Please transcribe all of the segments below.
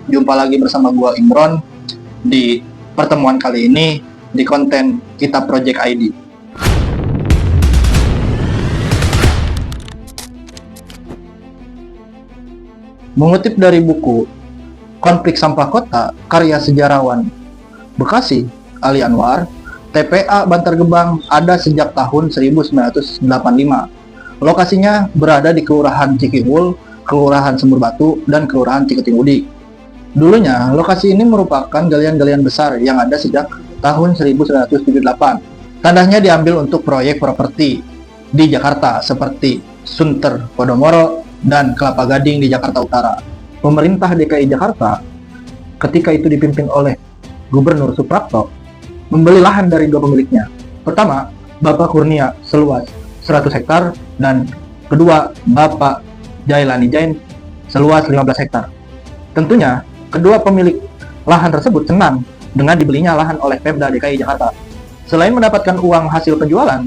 Jumpa lagi bersama gua Imron di pertemuan kali ini di konten Kita Project ID. Mengutip dari buku Konflik Sampah Kota karya sejarawan Bekasi Ali Anwar, TPA Bantar Gebang ada sejak tahun 1985. Lokasinya berada di Kelurahan Cikihul, Kelurahan Sumur Batu, dan Kelurahan Ciketingudi. Dulunya, lokasi ini merupakan galian-galian besar yang ada sejak tahun 1978. Tandanya diambil untuk proyek properti di Jakarta seperti Sunter, Podomoro, dan Kelapa Gading di Jakarta Utara. Pemerintah DKI Jakarta ketika itu dipimpin oleh Gubernur Suprapto membeli lahan dari dua pemiliknya. Pertama, Bapak Kurnia seluas 100 hektar dan kedua, Bapak Jailani Jain seluas 15 hektar. Tentunya, kedua pemilik lahan tersebut senang dengan dibelinya lahan oleh Pemda DKI Jakarta. Selain mendapatkan uang hasil penjualan,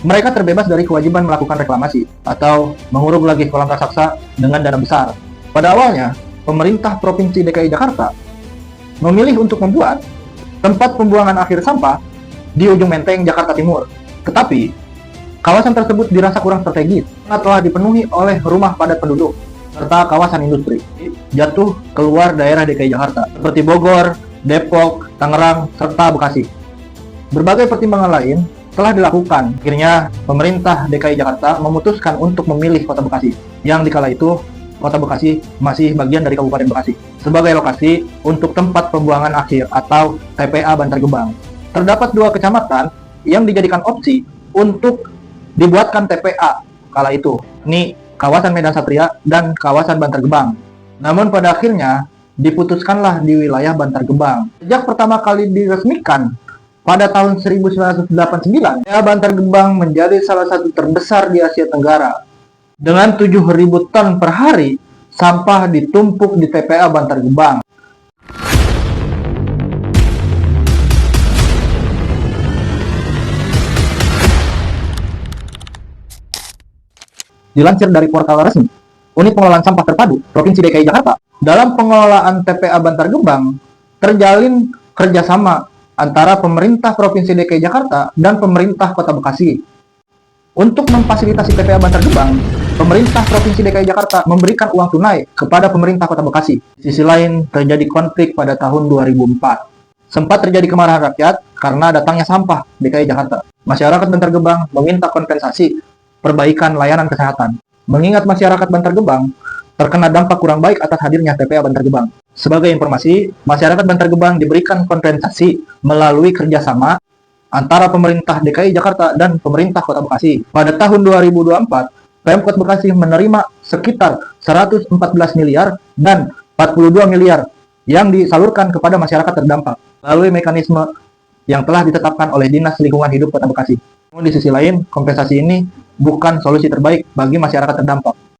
mereka terbebas dari kewajiban melakukan reklamasi atau menguruk lagi kolam raksasa dengan dana besar. Pada awalnya, pemerintah Provinsi DKI Jakarta memilih untuk membuat tempat pembuangan akhir sampah di ujung Menteng, Jakarta Timur. Tetapi, kawasan tersebut dirasa kurang strategis karena telah dipenuhi oleh rumah padat penduduk serta kawasan industri jatuh keluar daerah DKI Jakarta seperti Bogor, Depok, Tangerang, serta Bekasi. Berbagai pertimbangan lain telah dilakukan. Akhirnya, pemerintah DKI Jakarta memutuskan untuk memilih Kota Bekasi, yang dikala itu Kota Bekasi masih bagian dari Kabupaten Bekasi, sebagai lokasi untuk tempat pembuangan akhir atau TPA Bantar Gebang. Terdapat dua kecamatan yang dijadikan opsi untuk dibuatkan TPA kala itu. Ini kawasan Medan Satria dan kawasan Bantar Gebang. Namun pada akhirnya diputuskanlah di wilayah Bantar Gebang. Sejak pertama kali diresmikan pada tahun 1989, TPA Bantar Gebang menjadi salah satu terbesar di Asia Tenggara. Dengan 7.000 ton per hari, sampah ditumpuk di TPA Bantar Gebang. Dilansir dari portal resmi Unit Pengelolaan Sampah Terpadu Provinsi DKI Jakarta, dalam pengelolaan TPA Bantar Gebang terjalin kerjasama antara pemerintah Provinsi DKI Jakarta dan pemerintah Kota Bekasi. Untuk memfasilitasi TPA Bantar Gebang, pemerintah Provinsi DKI Jakarta memberikan uang tunai kepada pemerintah Kota Bekasi. Di sisi lain, terjadi konflik pada tahun 2004. Sempat terjadi kemarahan rakyat karena datangnya sampah DKI Jakarta. Masyarakat Bantar Gebang meminta kompensasi perbaikan layanan kesehatan. Mengingat masyarakat Bantar Gebang terkena dampak kurang baik atas hadirnya TPA Bantar Gebang. Sebagai informasi, masyarakat Bantar Gebang diberikan kompensasi melalui kerjasama antara pemerintah DKI Jakarta dan pemerintah Kota Bekasi. Pada tahun 2024, Pemkot Bekasi menerima sekitar 114 miliar dan 42 miliar yang disalurkan kepada masyarakat terdampak melalui mekanisme yang telah ditetapkan oleh Dinas Lingkungan Hidup Kota Bekasi. Namun di sisi lain, kompensasi ini bukan solusi terbaik bagi masyarakat terdampak.